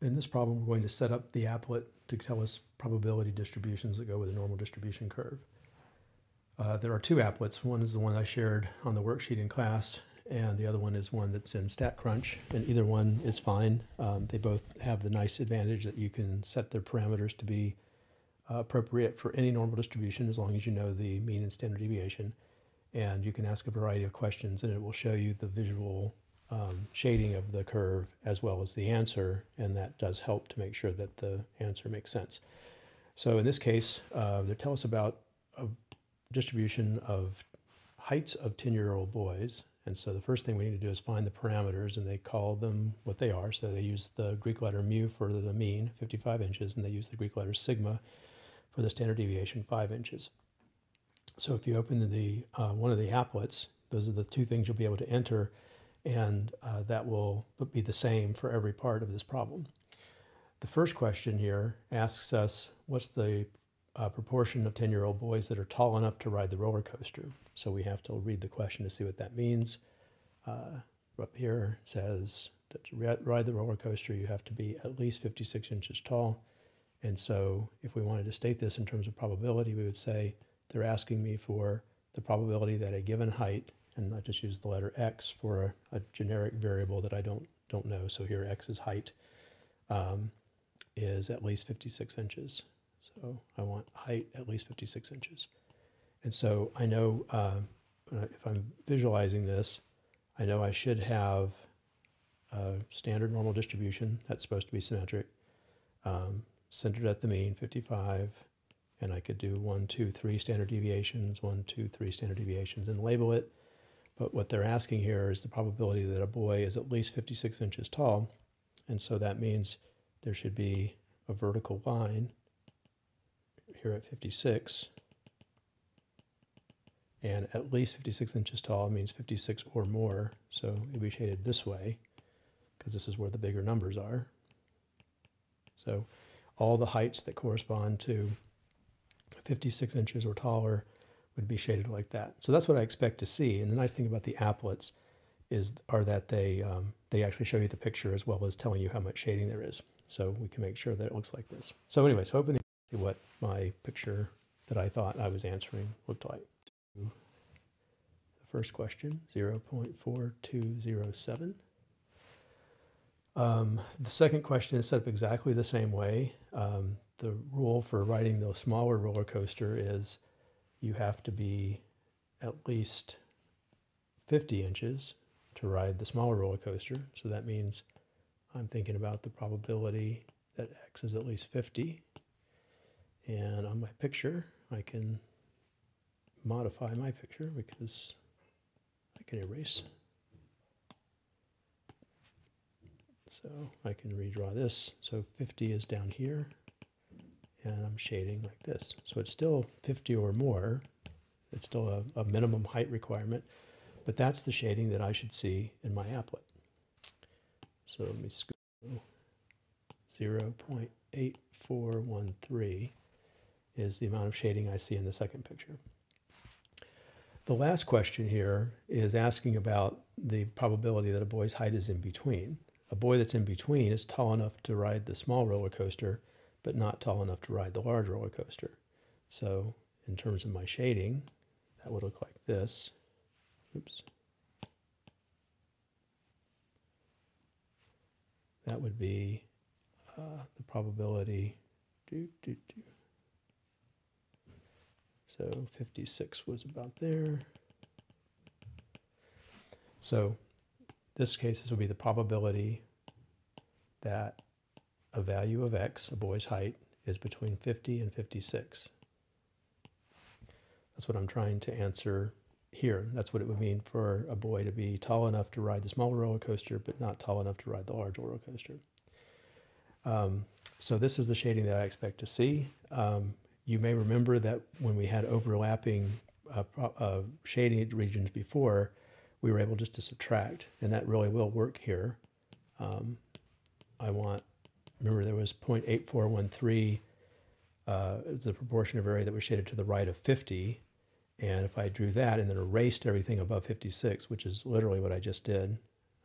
In this problem, we're going to set up the applet to tell us probability distributions that go with a normal distribution curve. There are two applets. One is the one I shared on the worksheet in class, and the other one is one that's in StatCrunch, and either one is fine. They both have the nice advantage that you can set their parameters to be appropriate for any normal distribution as long as you know the mean and standard deviation. And you can ask a variety of questions, and it will show you the visual shading of the curve as well as the answer, and that does help to make sure that the answer makes sense. So in this case, they tell us about a distribution of heights of 10-year-old boys. And so the first thing we need to do is find the parameters, and they call them what they are. So they use the Greek letter mu for the mean, 55 inches, and they use the Greek letter sigma for the standard deviation, 5 inches. So if you open the one of the applets, those are the two things you'll be able to enter, and that will be the same for every part of this problem. The first question here asks us, what's the proportion of 10-year-old boys that are tall enough to ride the roller coaster? So we have to read the question to see what that means. Up here it says that to ride the roller coaster, you have to be at least 56 inches tall. And so if we wanted to state this in terms of probability, we would say they're asking me for the probability that a given height, and I just use the letter x for a generic variable that I don't know. So here x is height, is at least 56 inches. So I want height at least 56 inches. And so I know if I'm visualizing this, I know I should have a standard normal distribution that's supposed to be symmetric, centered at the mean, 55, and I could do 1, 2, 3 standard deviations, 1, 2, 3 standard deviations, and label it. But what they're asking here is the probability that a boy is at least 56 inches tall, and so that means there should be a vertical line here at 56, and at least 56 inches tall means 56 or more, so it'll be shaded this way because this is where the bigger numbers are. So all the heights that correspond to 56 inches or taller would be shaded like that. So that's what I expect to see. And the nice thing about the applets are that they actually show you the picture as well as telling you how much shading there is. So we can make sure that it looks like this. So anyways, hoping what my picture that I thought I was answering looked like. The first question, 0.4207. The second question is set up exactly the same way. The rule for riding the smaller roller coaster is you have to be at least 50 inches to ride the smaller roller coaster. So that means I'm thinking about the probability that x is at least 50. And on my picture, I can modify my picture because I can erase. So I can redraw this. So 50 is down here, and I'm shading like this. So it's still 50 or more. It's still a minimum height requirement, but that's the shading that I should see in my applet. So let me go 0.8413 is the amount of shading I see in the second picture. The last question here is asking about the probability that a boy's height is in between. A boy that's in between is tall enough to ride the small roller coaster, but not tall enough to ride the large roller coaster. So in terms of my shading, that would look like this. Oops. That would be the probability. So 56 was about there. So this case, this will be the probability that a value of x, a boy's height, is between 50 and 56. That's what I'm trying to answer here. That's what it would mean for a boy to be tall enough to ride the smaller roller coaster, but not tall enough to ride the large roller coaster. So this is the shading that I expect to see. You may remember that when we had overlapping shading regions before, we were able just to subtract, and that really will work here. Remember there was 0.8413 is the proportion of area that was shaded to the right of 50, and if I drew that and then erased everything above 56, which is literally what I just did,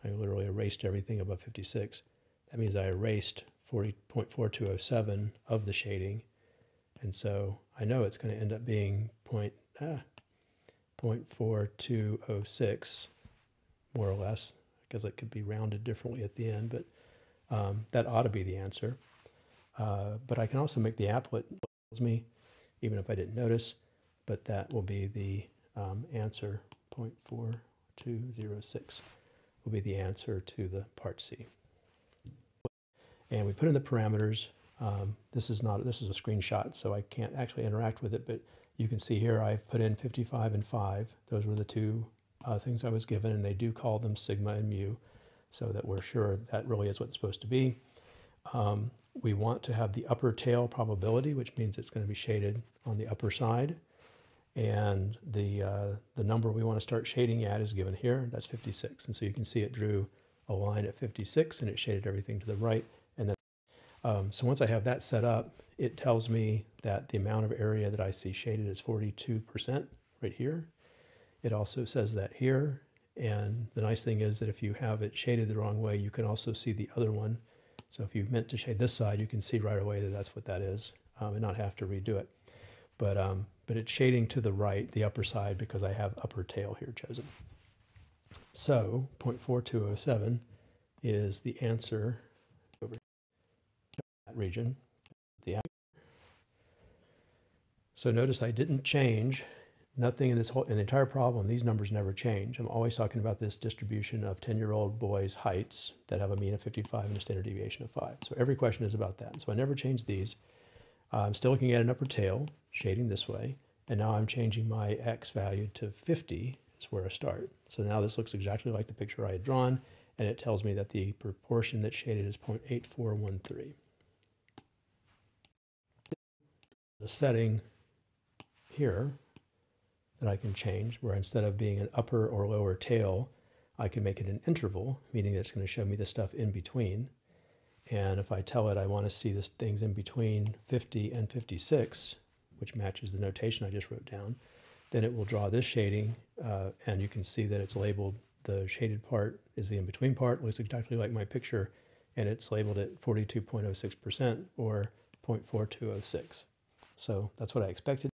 I literally erased everything above 56, that means I erased 0.4207 of the shading. And so I know it's going to end up being 0.4206, more or less, because it could be rounded differently at the end, but that ought to be the answer. But I can also make the applet, tells me, even if I didn't notice, but that will be the answer. 0.4206 will be the answer to the part C. And we put in the parameters. This is a screenshot, so I can't actually interact with it, but you can see here I've put in 55 and 5. Those were the two things I was given, and they do call them sigma and mu, so that we're sure that really is what it's supposed to be. We want to have the upper tail probability, which means it's going to be shaded on the upper side. And the number we want to start shading at is given here. That's 56. And so you can see it drew a line at 56, and it shaded everything to the right. And then, so once I have that set up, it tells me that the amount of area that I see shaded is 42% right here. It also says that here. And the nice thing is that if you have it shaded the wrong way, you can also see the other one. So if you meant to shade this side, you can see right away that that's what that is, and not have to redo it. But it's shading to the right, the upper side, because I have upper tail here chosen. So 0.4207 is the answer over that region. So notice I didn't change nothing in the entire problem. These numbers never change. I'm always talking about this distribution of 10-year-old boys' heights that have a mean of 55 and a standard deviation of 5. So every question is about that. So I never changed these. I'm still looking at an upper tail, shading this way, and now I'm changing my x value to 50 is where I start. So now this looks exactly like the picture I had drawn, and it tells me that the proportion that's shaded is 0.8413. The setting here that I can change, where instead of being an upper or lower tail, I can make it an interval, meaning that it's going to show me the stuff in between. And if I tell it I want to see the things in between 50 and 56, which matches the notation I just wrote down, then it will draw this shading, and you can see that it's labeled, the shaded part is the in-between part, looks exactly like my picture, and it's labeled at 42.06% or 0.4206. So that's what I expected.